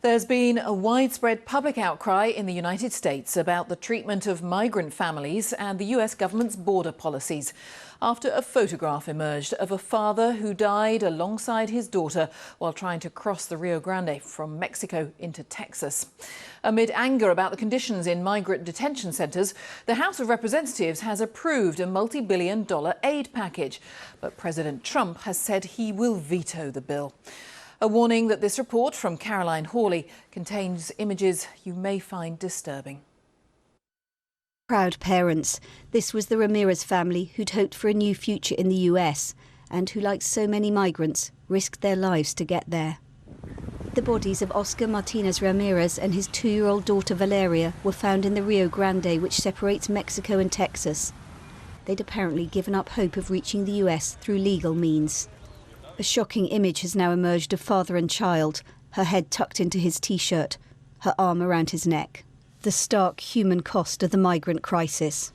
There's been a widespread public outcry in the United States about the treatment of migrant families and the US government's border policies after a photograph emerged of a father who died alongside his daughter while trying to cross the Rio Grande from Mexico into Texas. Amid anger about the conditions in migrant detention centres, the House of Representatives has approved a multi-billion-dollar aid package. But President Trump has said he will veto the bill. A warning that this report from Caroline Hawley contains images you may find disturbing. Proud parents. This was the Ramirez family who'd hoped for a new future in the US and who, like so many migrants, risked their lives to get there. The bodies of Oscar Martinez Ramirez and his 2-year-old daughter Valeria were found in the Rio Grande, which separates Mexico and Texas. They'd apparently given up hope of reaching the US through legal means. A shocking image has now emerged of father and child, her head tucked into his T-shirt, her arm around his neck. The stark human cost of the migrant crisis.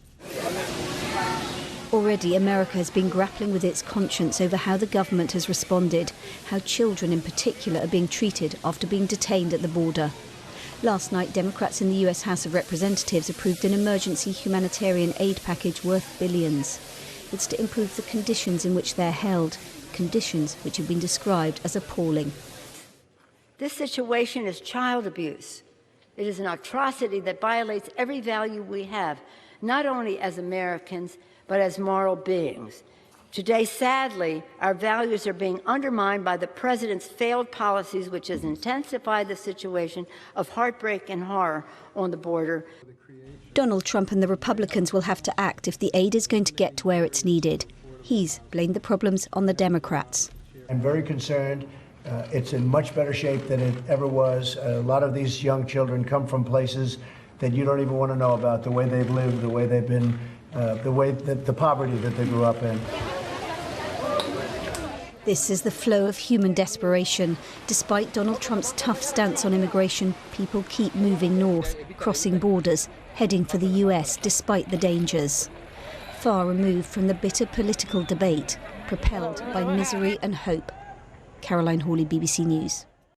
Already, America has been grappling with its conscience over how the government has responded, how children in particular are being treated after being detained at the border. Last night, Democrats in the US House of Representatives approved an emergency humanitarian aid package worth billions. It's to improve the conditions in which they're held, conditions which have been described as appalling. This situation is child abuse. It is an atrocity that violates every value we have, not only as Americans, but as moral beings. Today, sadly, our values are being undermined by the president's failed policies, which has intensified the situation of heartbreak and horror on the border. Donald Trump and the Republicans will have to act if the aid is going to get to where it's needed. He's blamed the problems on the Democrats. I'm very concerned. It's in much better shape than it ever was. A lot of these young children come from places that you don't even want to know about, the way they've lived, the way they've been, the poverty that they grew up in. This is the flow of human desperation. Despite Donald Trump's tough stance on immigration, people keep moving north, crossing borders, heading for the US despite the dangers. Far removed from the bitter political debate, propelled by misery and hope. Caroline Hawley, BBC News.